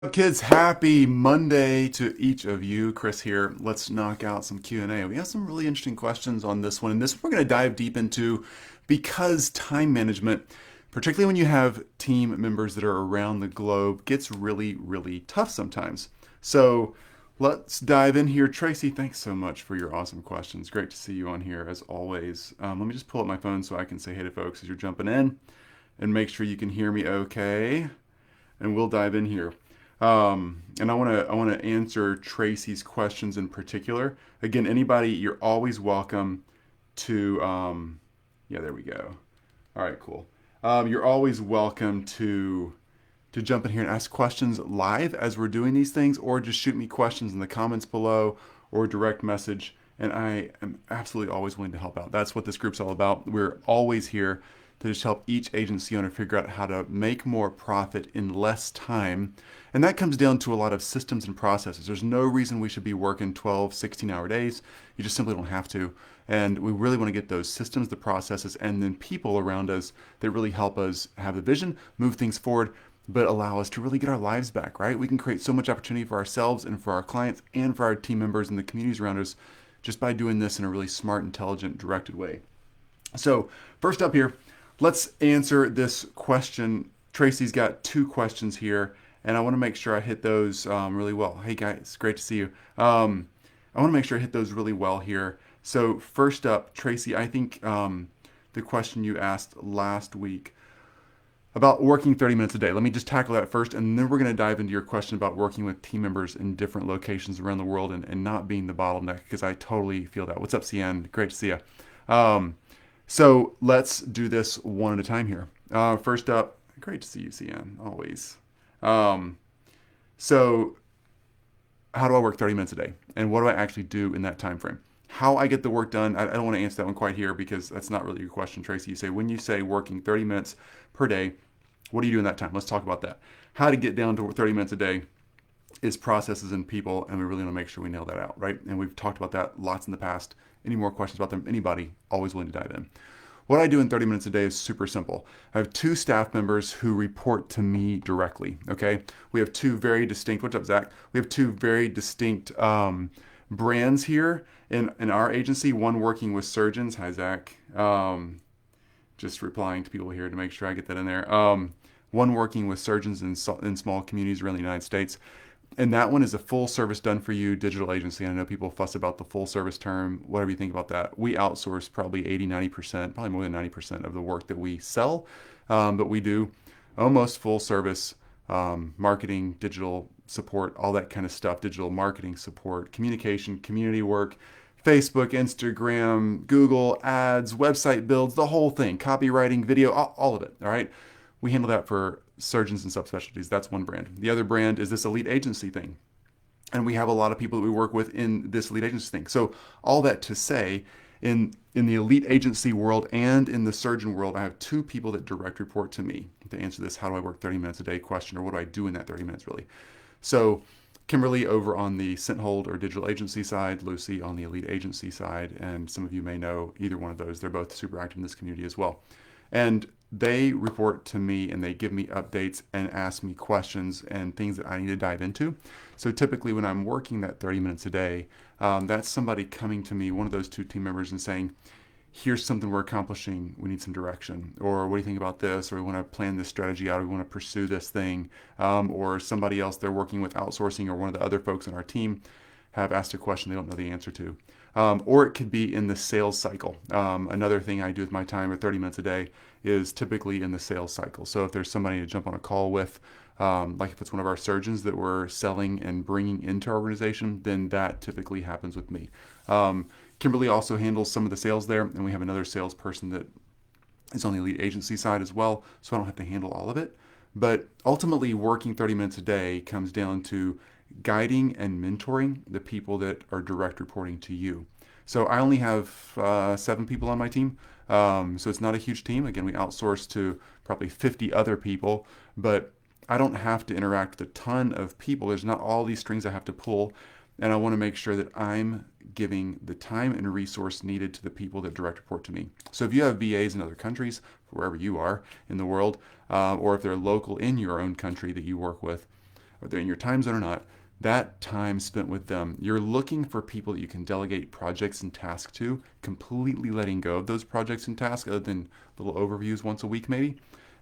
Up, kids, happy Monday to each of you. Chris here. Let's knock out some Q&A. We have some really interesting questions on this one, and this we're going to dive deep into because time management, particularly when you have team members that are around the globe, gets really, really tough sometimes. So let's dive in here. Tracy, thanks so much for your awesome questions. Great to see you on here as always. Let me just pull up my phone so I can say hey to folks as you're jumping in and make sure you can hear me okay. And we'll dive in here. And I want to answer Tracy's questions in particular. Again, anybody, you're always welcome to. Yeah, there we go. All right, cool. You're always welcome to jump in here and ask questions live as we're doing these things, or just shoot me questions in the comments below, or direct message. And I am absolutely always willing to help out. That's what this group's all about. We're always here to just help each agency owner figure out how to make more profit in less time. And that comes down to a lot of systems and processes. There's no reason we should be working 12, 16-hour days. You just simply don't have to. And we really want to get those systems, the processes, and then people around us that really help us have the vision, move things forward, but allow us to really get our lives back, right? We can create so much opportunity for ourselves and for our clients and for our team members and the communities around us just by doing this in a really smart, intelligent, directed way. So first up here, let's answer this question. Tracy's got two questions here, and I want to make sure I hit those really well. Hey guys, great to see you. I want to make sure I hit those really well here. So first up, Tracy, I think the question you asked last week about working 30 minutes a day. Let me just tackle that first, and then we're going to dive into your question about working with team members in different locations around the world and not being the bottleneck, because I totally feel that. What's up, CN? Great to see you. So let's do this one at a time here. First up, great to see you, CN, always. So how do I work 30 minutes a day? And what do I actually do in that time frame? How I get the work done, I don't want to answer that one quite here because that's not really your question, Tracy. You say, when you say working 30 minutes per day, what do you do in that time? Let's talk about that. How to get down to 30 minutes a day is processes and people, and we really want to make sure we nail that out, right? And we've talked about that lots in the past. Any more questions about them? Anybody, always willing to dive in. What I do in 30 minutes a day is super simple. I have two staff members who report to me directly, okay? We have two very distinct, what's up, Zach? We have two very distinct brands here in our agency, one working with surgeons. Hi, Zach. Just replying to people here to make sure I get that in there. One working with surgeons in small communities around the United States. And that one is a full service done for you digital agency. I know people fuss about the full service term, whatever you think about that. We outsource probably 80, 90%, probably more than 90% of the work that we sell. But we do almost full service marketing, digital support, all that kind of stuff, digital marketing support, communication, community work, Facebook, Instagram, Google, ads, website builds, the whole thing, copywriting, video, all of it, all right? We handle that for surgeons and subspecialties. That's one brand. The other brand is this elite agency thing. And we have a lot of people that we work with in this elite agency thing. So all that to say, in the elite agency world and in the surgeon world, I have two people that direct report to me to answer this how do I work 30 minutes a day question, or what do I do in that 30 minutes really. So Kimberly over on the Scenthold or digital agency side, Lucy on the elite agency side, and some of you may know either one of those. They're both super active in this community as well. And they report to me and they give me updates and ask me questions and things that I need to dive into. So typically when I'm working that 30 minutes a day, that's somebody coming to me, one of those two team members, and saying, here's something we're accomplishing, we need some direction, or what do you think about this, or we want to plan this strategy out, or we want to pursue this thing, or somebody else they're working with outsourcing, or one of the other folks on our team have asked a question they don't know the answer to. Or it could be in the sales cycle. Another thing I do with my time at 30 minutes a day is typically in the sales cycle. So if there's somebody to jump on a call with, like if it's one of our surgeons that we're selling and bringing into our organization, then that typically happens with me. Kimberly also handles some of the sales there, and we have another salesperson that is on the elite agency side as well, so I don't have to handle all of it. But ultimately, working 30 minutes a day comes down to guiding and mentoring the people that are direct reporting to you. So I only have 7 people on my team, so it's not a huge team. Again, we outsource to probably 50 other people, but I don't have to interact with a ton of people. There's not all these strings I have to pull, and I want to make sure that I'm giving the time and resource needed to the people that direct report to me. So if you have VAs in other countries, wherever you are in the world, or if they're local in your own country that you work with, whether they're in your time zone or not, that time spent with them, you're looking for people that you can delegate projects and tasks to, completely letting go of those projects and tasks other than little overviews once a week maybe,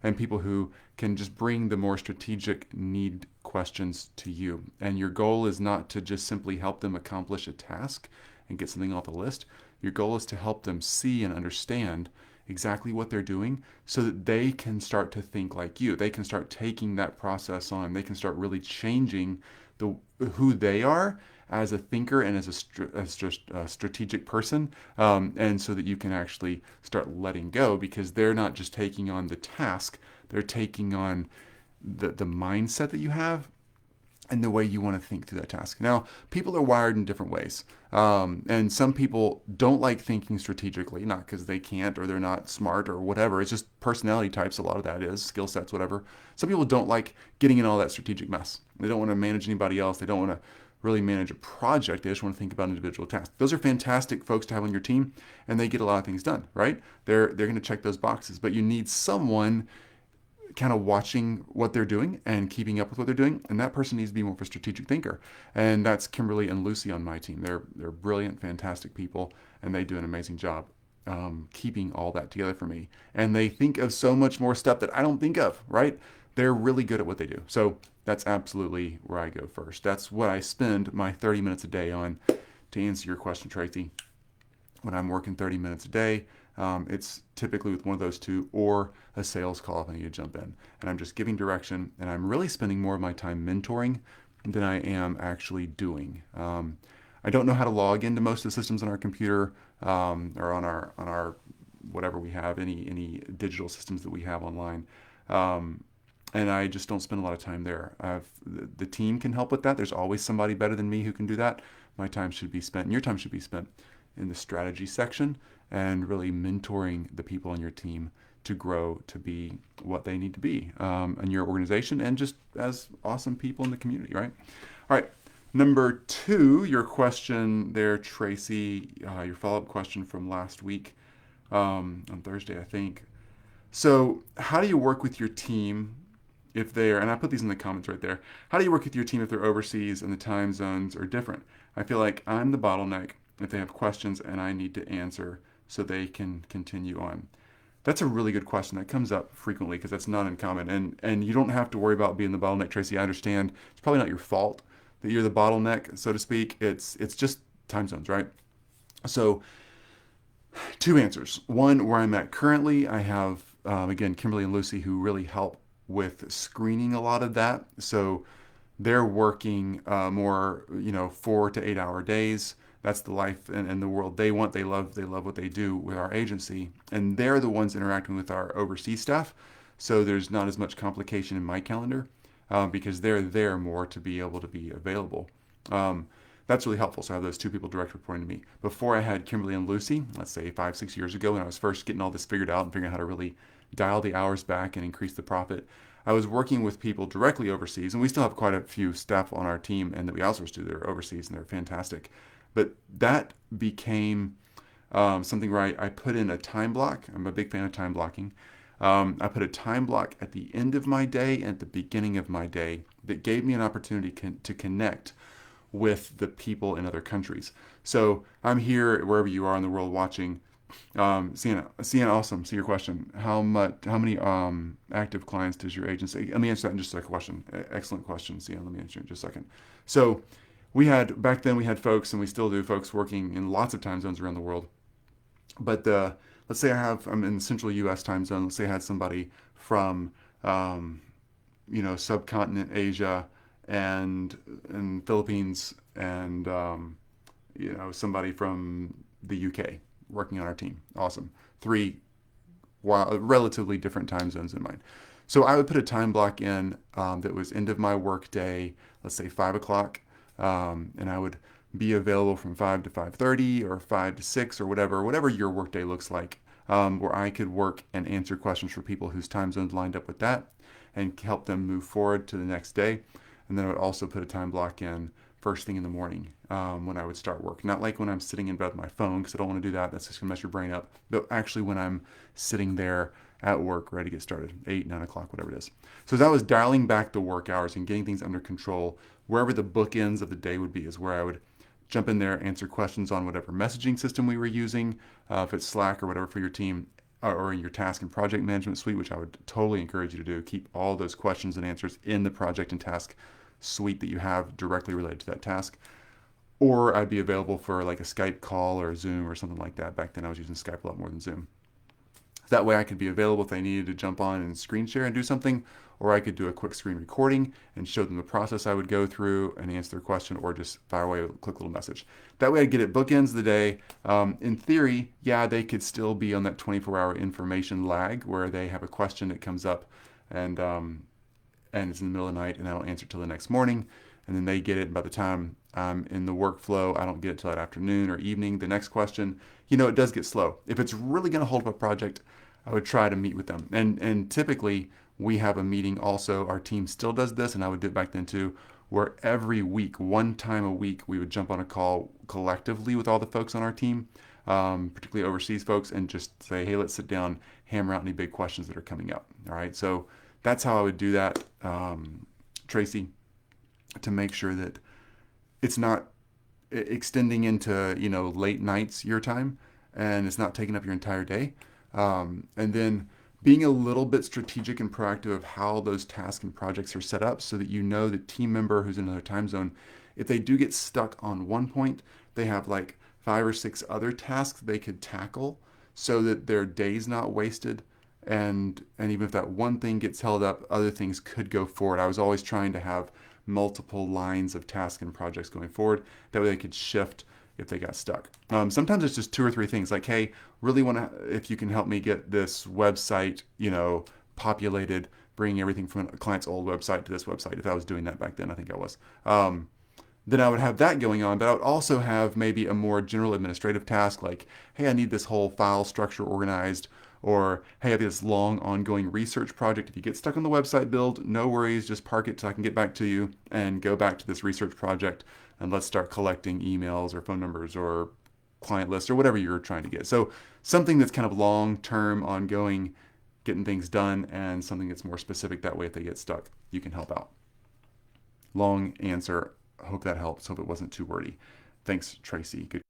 and people who can just bring the more strategic need questions to you. And your goal is not to just simply help them accomplish a task and get something off the list. Your goal is to help them see and understand exactly what they're doing so that they can start to think like you. They can start taking that process on. They can start really changing who they are as a thinker and as just a strategic person, and so that you can actually start letting go because they're not just taking on the task, they're taking on the mindset that you have and the way you want to think through that task. Now, people are wired in different ways. And some people don't like thinking strategically, not because they can't or they're not smart or whatever. It's just personality types. A lot of that is skill sets, whatever. Some people don't like getting in all that strategic mess. They don't want to manage anybody else. They don't want to really manage a project. They just want to think about individual tasks. Those are fantastic folks to have on your team, and they get a lot of things done, right? They're going to check those boxes. But you need someone kind of watching what they're doing and keeping up with what they're doing. And that person needs to be more of a strategic thinker. And that's Kimberly and Lucy on my team. They're brilliant, fantastic people, and they do an amazing job keeping all that together for me. And they think of so much more stuff that I don't think of, right? They're really good at what they do. So that's absolutely where I go first. That's what I spend my 30 minutes a day on. To answer your question, Tracy, when I'm working 30 minutes a day, it's typically with one of those two or a sales call if I need to jump in. And I'm just giving direction, and I'm really spending more of my time mentoring than I am actually doing. I don't know how to log into most of the systems on our computer or on our whatever we have, any digital systems that we have online. And I just don't spend a lot of time there. The team can help with that. There's always somebody better than me who can do that. My time should be spent, and your time should be spent in the strategy section and really mentoring the people on your team to grow to be what they need to be in your organization and just as awesome people in the community, right? All right. Number 2, your question there, Tracy, your follow-up question from last week on Thursday, I think. So how do you work with your team if they're, and I put these in the comments right there, how do you work with your team if they're overseas and the time zones are different? I feel like I'm the bottleneck if they have questions and I need to answer so they can continue on. That's a really good question. That comes up frequently because that's not uncommon. And you don't have to worry about being the bottleneck, Tracy. I understand it's probably not your fault that you're the bottleneck, so to speak. It's just time zones, right? So 2 answers. One, where I'm at currently, I have, again, Kimberly and Lucy who really help with screening a lot of that. So they're working more, 4 to 8 hour days. That's the life and the world they want. They love what they do with our agency. And they're the ones interacting with our overseas staff. So there's not as much complication in my calendar because they're there more to be able to be available. That's really helpful. So I have those 2 people direct reporting to me. Before I had Kimberly and Lucy, let's say 5-6 years ago when I was first getting all this figured out and figuring out how to really dial the hours back and increase the profit, I was working with people directly overseas. And we still have quite a few staff on our team and that we outsource to that are overseas and they're fantastic. But that became something where I put in a time block. I'm a big fan of time blocking. I put a time block at the end of my day and at the beginning of my day that gave me an opportunity to connect with the people in other countries. So I'm here wherever you are in the world watching. Sienna, awesome. See your question. How many active clients does your agency? Let me answer that in just a question. Excellent question, Sienna. Let me answer it in just a second. So back then we had folks, and we still do, folks working in lots of time zones around the world. But let's say I'm in the central U.S. time zone. Let's say I had somebody from, subcontinent Asia and Philippines and, somebody from the UK working on our team. Awesome. 3 relatively different time zones in mine. So I would put a time block in that was end of my work day, let's say 5 o'clock. And I would be available from 5 to 5:30 or 5 to 6 or whatever your workday looks like, where I could work and answer questions for people whose time zones lined up with that and help them move forward to the next day. And then I would also put a time block in first thing in the morning when I would start work. Not like when I'm sitting in bed with my phone because I don't want to do that. That's just going to mess your brain up. But actually when I'm sitting there at work, ready to get started, 8, 9 o'clock, whatever it is. So as I was dialing back the work hours and getting things under control, wherever the bookends of the day would be is where I would jump in there, answer questions on whatever messaging system we were using, if it's Slack or whatever for your team, or in your task and project management suite, which I would totally encourage you to do. Keep all those questions and answers in the project and task suite that you have directly related to that task. Or I'd be available for like a Skype call or a Zoom or something like that. Back then I was using Skype a lot more than Zoom. That way I could be available if they needed to jump on and screen share and do something, or I could do a quick screen recording and show them the process I would go through and answer their question, or just fire away a quick little message. That way I'd get it bookends of the day. In theory, yeah, they could still be on that 24-hour information lag where they have a question that comes up and it's in the middle of the night and I don't answer it till the next morning. And then they get it. And by the time I'm in the workflow, I don't get it till that afternoon or evening. The next question, it does get slow. If it's really going to hold up a project, I would try to meet with them. And typically we have a meeting also. Our team still does this, and I would do it back then too, where every week, one time a week, we would jump on a call collectively with all the folks on our team, particularly overseas folks, and just say, hey, let's sit down, hammer out any big questions that are coming up. All right. So that's how I would do that, Tracey, to make sure that it's not extending into late nights your time, and it's not taking up your entire day. And then being a little bit strategic and proactive of how those tasks and projects are set up, so that the team member who's in another time zone, if they do get stuck on one point, they have like 5 or 6 other tasks they could tackle, so that their day's not wasted. And even if that one thing gets held up, other things could go forward. I was always trying to have multiple lines of tasks and projects going forward. That way they could shift if they got stuck. Sometimes it's just 2 or 3 things like, hey, really want to, if you can help me get this website, populated, bringing everything from a client's old website to this website. If I was doing that back then, I think I was. Then I would have that going on, but I would also have maybe a more general administrative task like, hey, I need this whole file structure organized, or hey, I have this long ongoing research project. If you get stuck on the website build, no worries, just park it till I can get back to you and go back to this research project, and let's start collecting emails or phone numbers or client lists or whatever you're trying to get. So something that's kind of long-term, ongoing, getting things done, and something that's more specific. That way if they get stuck, you can help out. Long answer. Hope that helps. Hope it wasn't too wordy. Thanks, Tracey. Good.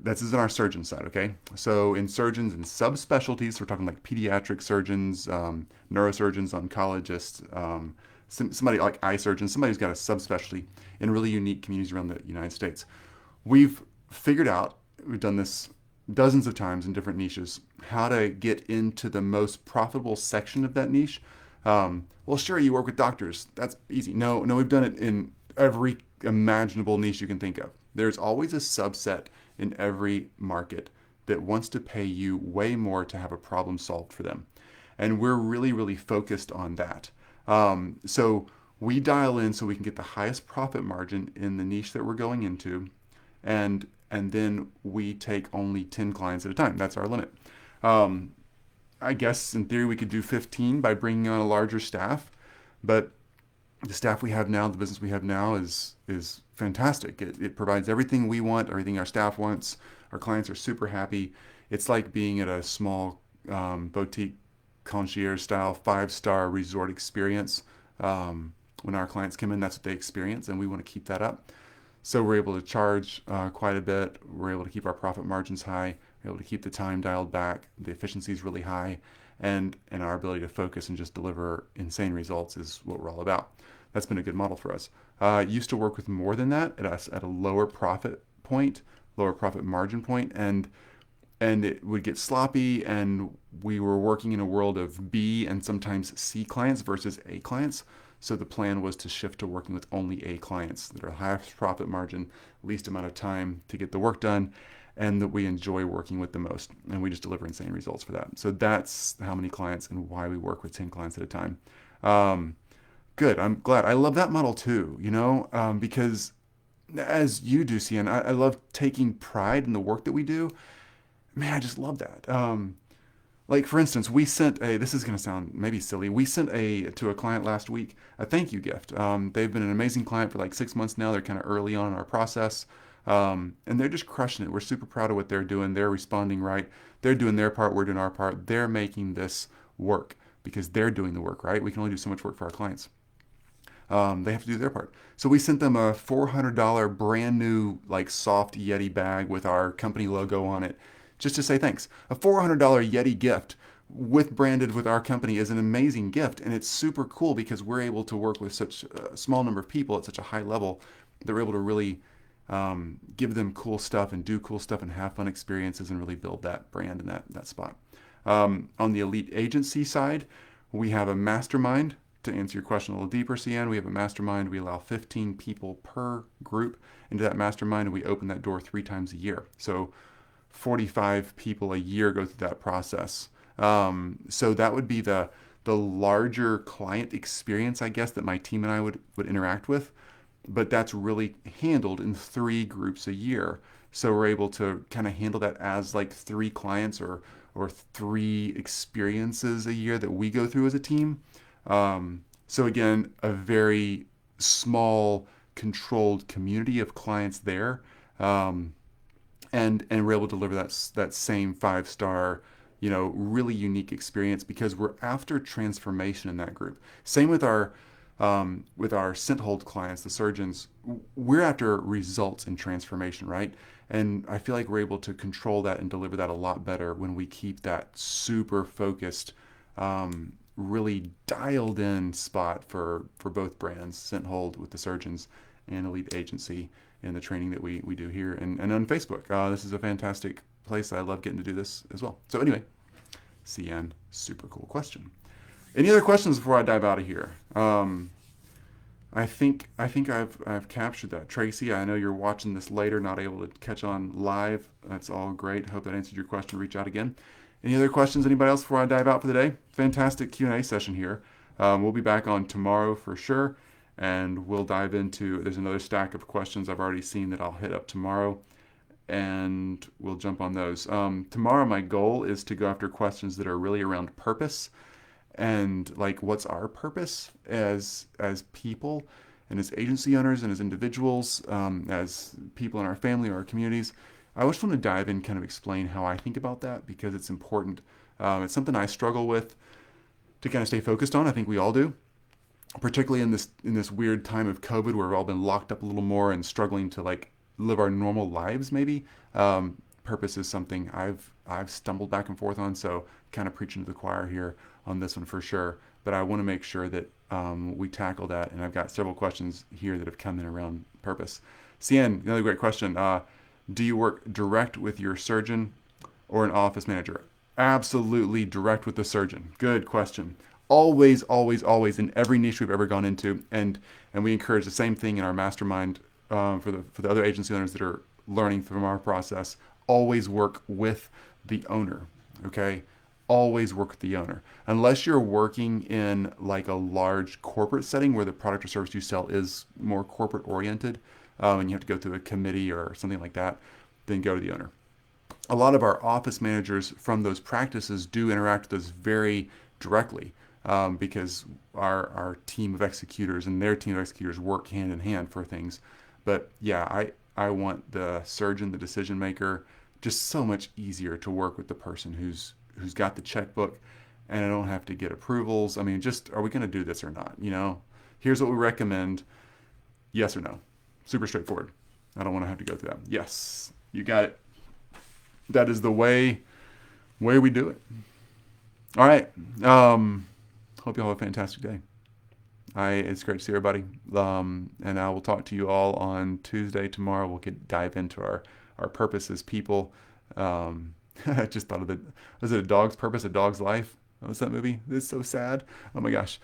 This is in our surgeon side, okay? So in surgeons and subspecialties, we're talking like pediatric surgeons, neurosurgeons, oncologists, somebody like eye surgeons, somebody who's got a subspecialty in really unique communities around the United States. We've figured out, we've done this dozens of times in different niches, how to get into the most profitable section of that niche. Well, sure, you work with doctors. That's easy. No, we've done it in every imaginable niche you can think of. There's always a subset in every market that wants to pay you way more to have a problem solved for them. And we're really, really focused on that. So we dial in so we can get the highest profit margin in the niche that we're going into. And then we take only 10 clients at a time. That's our limit. I guess in theory we could do 15 by bringing on a larger staff, but the staff we have now, the business we have now is fantastic. It provides everything we want, everything our staff wants. Our clients are super happy. It's like being at a small boutique concierge style 5-star resort experience. When our clients come in, that's what they experience, and we want to keep that up. So we're able to charge quite a bit. We're able to keep our profit margins high. We're able to keep the time dialed back. The efficiency is really high, and our ability to focus and just deliver insane results is what we're all about. That's been a good model for us. Used to work with more than that at a lower profit point, lower profit margin point, and it would get sloppy, and we were working in a world of B and sometimes C clients versus A clients. So the plan was to shift to working with only A clients that are highest profit margin, least amount of time to get the work done, and that we enjoy working with the most. And we just deliver insane results for that. So that's how many clients and why we work with 10 clients at a time. Good. I'm glad. I love that model too, because as you do, Cian, I love taking pride in the work that we do. Man, I just love that. Like for instance, we sent a. This is going to sound maybe silly. We sent to a client last week a thank you gift. They've been an amazing client for like 6 months now. They're kind of early on in our process, and they're just crushing it. We're super proud of what they're doing. They're responding right. They're doing their part. We're doing our part. They're making this work because they're doing the work, right? We can only do so much work for our clients. They have to do their part. So we sent them a $400 brand new like soft Yeti bag with our company logo on it, just to say thanks. A $400 Yeti gift with branded with our company is an amazing gift, and it's super cool because we're able to work with such a small number of people at such a high level that we're able to really give them cool stuff and do cool stuff and have fun experiences and really build that brand in that spot. On the elite agency side, we have a mastermind. To answer your question a little deeper, CN, we have a mastermind. We allow 15 people per group into that mastermind, and we open that door 3 times a year. So 45 people a year go through that process. So that would be the larger client experience, I guess, that my team and I would interact with. But that's really handled in 3 groups a year. So we're able to kind of handle that as like 3 clients or 3 experiences a year that we go through as a team. So again, a very small, controlled community of clients there, and we're able to deliver that same 5-star, really unique experience because we're after transformation in that group. Same with our scent hold clients, the surgeons. We're after results and transformation, right? And I feel like we're able to control that and deliver that a lot better when we keep that super focused, really dialed in spot for both brands, scent hold with the surgeons and elite agency in the training that we do here and on Facebook. This is a fantastic place. I love getting to do this as well. So anyway, CN, super cool question. Any other questions before I dive out of here? I think I've captured that. Tracy, I know you're watching this later, not able to catch on live. That's all great. Hope that answered your question. Reach out again. Any other questions? Anybody else before I dive out for the day? Fantastic Q&A session here. We'll be back on tomorrow for sure, and we'll dive into. There's another stack of questions I've already seen that I'll hit up tomorrow, and we'll jump on those. Tomorrow, my goal is to go after questions that are really around purpose and like what's our purpose as people and as agency owners and as individuals, as people in our family or our communities. I just want to dive in, kind of explain how I think about that because it's important. It's something I struggle with to kind of stay focused on. I think we all do, particularly in this weird time of COVID where we've all been locked up a little more and struggling to like live our normal lives. Maybe purpose is something I've stumbled back and forth on. So kind of preaching to the choir here on this one for sure. But I want to make sure that we tackle that. And I've got several questions here that have come in around purpose. CN, another great question. Do you work direct with your surgeon or an office manager? Absolutely direct with the surgeon. Good question. Always, always, always in every niche we've ever gone into, and we encourage the same thing in our mastermind for the other agency owners that are learning from our process. Always work with the owner. Okay, always work with the owner. Unless you're working in like a large corporate setting where the product or service you sell is more corporate oriented, and you have to go through a committee or something like that, then go to the owner. A lot of our office managers from those practices do interact with us very directly because our team of executors and their team of executors work hand in hand for things. But yeah, I want the surgeon, the decision maker, just so much easier to work with the person who's got the checkbook, and I don't have to get approvals. I mean, just are we going to do this or not? Here's what we recommend. Yes or no. Super straightforward. I don't want to have to go through that. Yes, you got it. That is the way we do it. All right. Hope you all have a fantastic day. It's great to see everybody. And I will talk to you all on Tuesday. Tomorrow we'll dive into our purpose as people. I just thought of it. Was it A Dog's Purpose, A Dog's Life? What was that movie? It's so sad. Oh my gosh.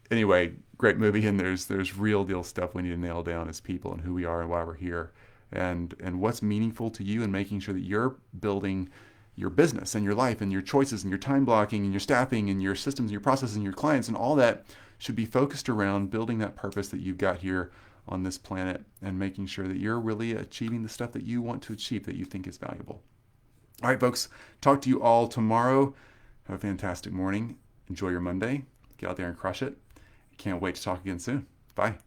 Anyway, great movie, and there's real deal stuff we need to nail down as people and who we are and why we're here, and what's meaningful to you, and making sure that you're building your business and your life and your choices and your time blocking and your staffing and your systems and your processes and your clients and all that should be focused around building that purpose that you've got here on this planet and making sure that you're really achieving the stuff that you want to achieve that you think is valuable. All right, folks, talk to you all tomorrow. Have a fantastic morning. Enjoy your Monday. Get out there and crush it. Can't wait to talk again soon. Bye.